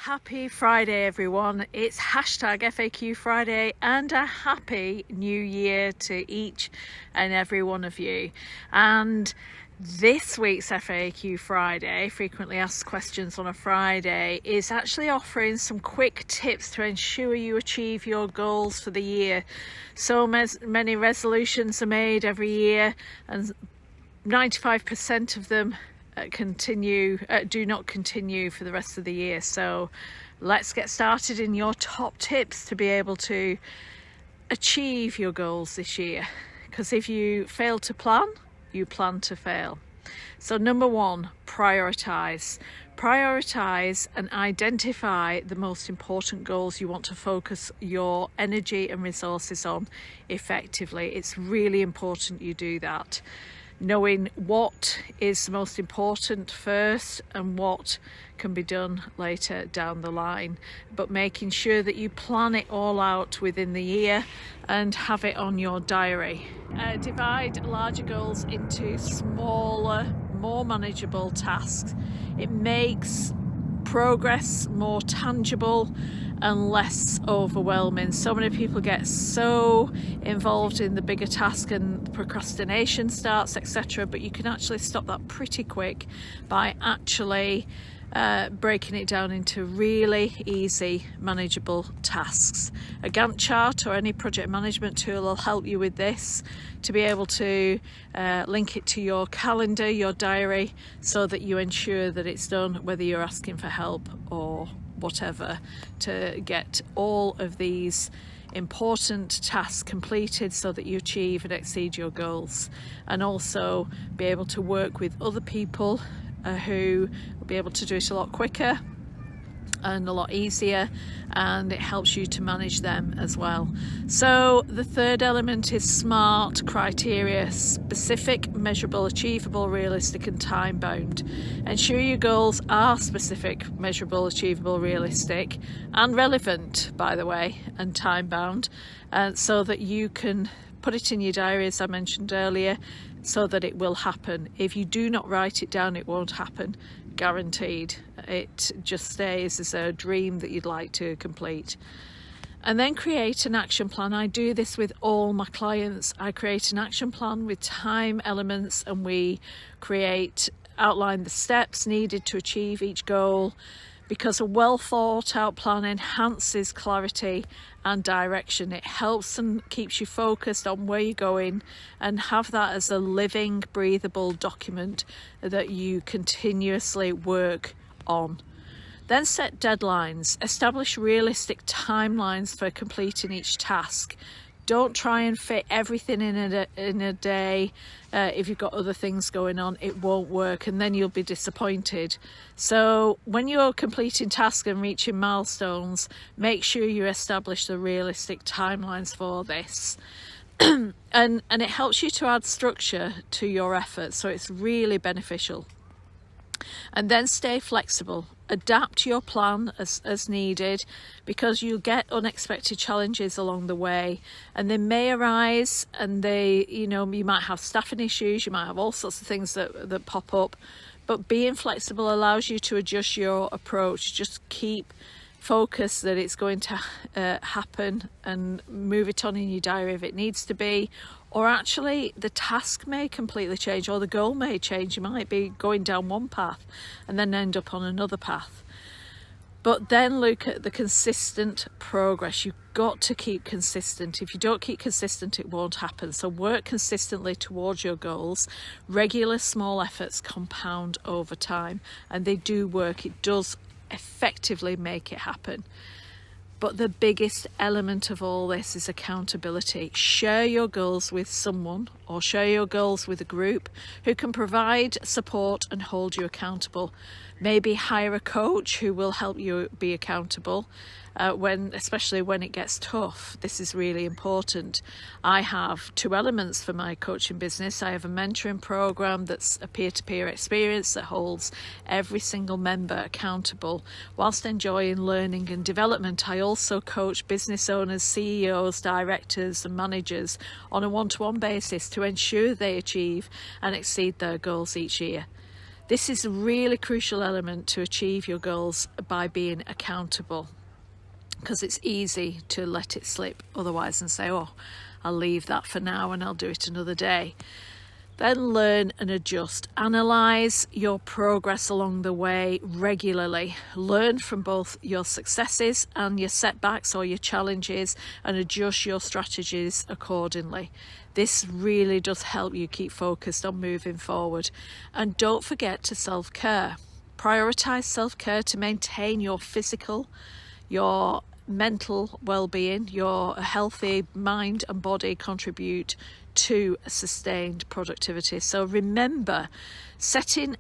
Happy Friday, everyone. It's hashtag FAQ Friday and a happy new year to each and every one of you. And this week's FAQ Friday, frequently asked questions on a Friday, is actually offering some quick tips to ensure you achieve your goals for the year. So many resolutions are made every year, and 95% of them do not continue for the rest of the year. So let's get started in your top tips to be able to achieve your goals this year, because if you fail to plan, you plan to fail. So number one, prioritize and identify the most important goals you want to focus your energy and resources on effectively. It's really important you do that, knowing what is most important first and what can be done later down the line, but making sure that you plan it all out within the year and have it on your diary. Divide larger goals into smaller, more manageable tasks. It makes progress more tangible and less overwhelming. So many people get so involved in the bigger task and procrastination starts, etc. But you can actually stop that pretty quick by actually breaking it down into really easy, manageable tasks. A Gantt chart or any project management tool will help you with this, to be able to link it to your calendar, your diary, so that you ensure that it's done, whether you're asking for help or whatever, to get all of these important tasks completed so that you achieve and exceed your goals, and also be able to work with other people who will be able to do it a lot quicker and a lot easier, and it helps you to manage them as well. So the third element is SMART criteria: specific, measurable, achievable, realistic and time bound. Ensure your goals are specific, measurable, achievable, realistic and relevant, by the way, and time bound, so that you can put it in your diary, as I mentioned earlier, so that it will happen. If you do not write it down, it won't happen, guaranteed. It just stays as a dream that you'd like to complete. And then create an action plan. I do this with all my clients. I create an action plan with time elements, and we outline the steps needed to achieve each goal, because a well thought out plan enhances clarity and direction. It helps and keeps you focused on where you're going, and have that as a living, breathable document that you continuously work on. Then set deadlines. Establish realistic timelines for completing each task. Don't try and fit everything in a day. If you've got other things going on, it won't work, and then you'll be disappointed. So when you're completing tasks and reaching milestones, make sure you establish the realistic timelines for this. and it helps you to add structure to your efforts, so it's really beneficial. And then stay flexible. Adapt your plan as needed, because you'll get unexpected challenges along the way, and they may arise, and you might have staffing issues, you might have all sorts of things that pop up, but being flexible allows you to adjust your approach. Just keep focus that it's going to happen, and move it on in your diary if it needs to be. Or actually the task may completely change, or the goal may change. You might be going down one path and then end up on another path. But then look at the consistent progress. You've got to keep consistent. If you don't keep consistent, it won't happen. So work consistently towards your goals. Regular small efforts compound over time, and they do work. It does effectively make it happen. But the biggest element of all this is accountability. Share your goals with someone, or share your goals with a group who can provide support and hold you accountable. Maybe hire a coach who will help you be accountable, especially when it gets tough. This is really important. I have two elements for my coaching business. I have a mentoring program that's a peer-to-peer experience that holds every single member accountable whilst enjoying learning and development. I also coach business owners, CEOs, directors and managers on a one-to-one basis to ensure they achieve and exceed their goals each year. This is a really crucial element to achieve your goals by being accountable, because it's easy to let it slip otherwise and say, oh, I'll leave that for now and I'll do it another day. Then learn and adjust. Analyse your progress along the way regularly. Learn from both your successes and your setbacks or your challenges, and adjust your strategies accordingly. This really does help you keep focused on moving forward. And don't forget to self-care. Prioritise self-care to maintain your physical, your mental well-being. Your healthy mind and body contribute to sustained productivity. So remember, setting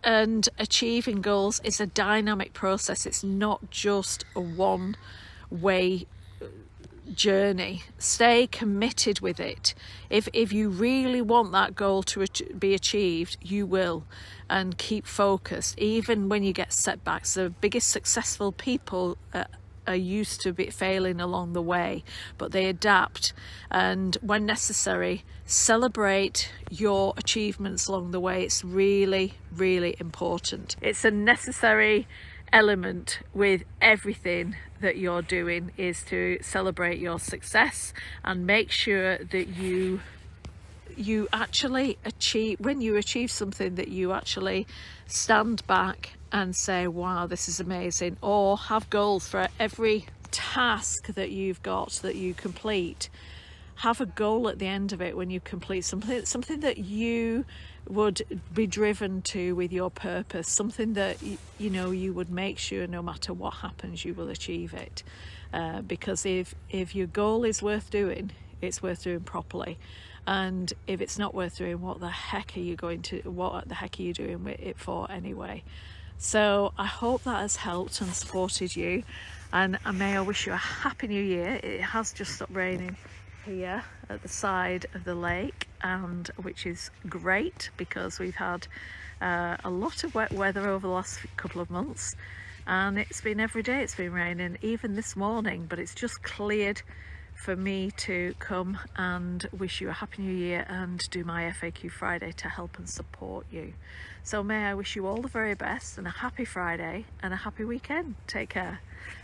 and achieving goals is a dynamic process. It's not just a one-way journey. Stay committed with it. If you really want that goal to be achieved, you will, and keep focused even when you get setbacks. The biggest successful people are used to failing along the way, but they adapt, and when necessary, celebrate your achievements along the way. It's really, really important. It's a necessary element with everything that you're doing, is to celebrate your success and make sure that you actually achieve, when you achieve something, that you actually stand back and say, wow, this is amazing. Or have goals for every task that you've got that you complete. Have a goal at the end of it when you complete something that you would be driven to with your purpose, something that you would make sure no matter what happens you will achieve it, because if your goal is worth doing, it's worth doing properly. And if it's not worth doing, what the heck are you doing with it for anyway? So I hope that has helped and supported you, and may I wish you a happy new year. It has just stopped raining here at the side of the lake, and which is great because we've had a lot of wet weather over the last couple of months, and it's been every day it's been raining, even this morning, but it's just cleared for me to come and wish you a happy new year and do my FAQ Friday to help and support you. So may I wish you all the very best, and a happy Friday and a happy weekend. Take care.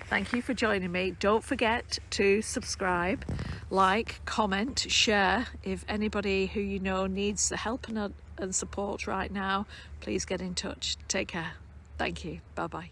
Thank you for joining me. Don't forget to subscribe, like, comment, share. If anybody who you know needs the help and support right now, please get in touch. Take care. Thank you. Bye bye.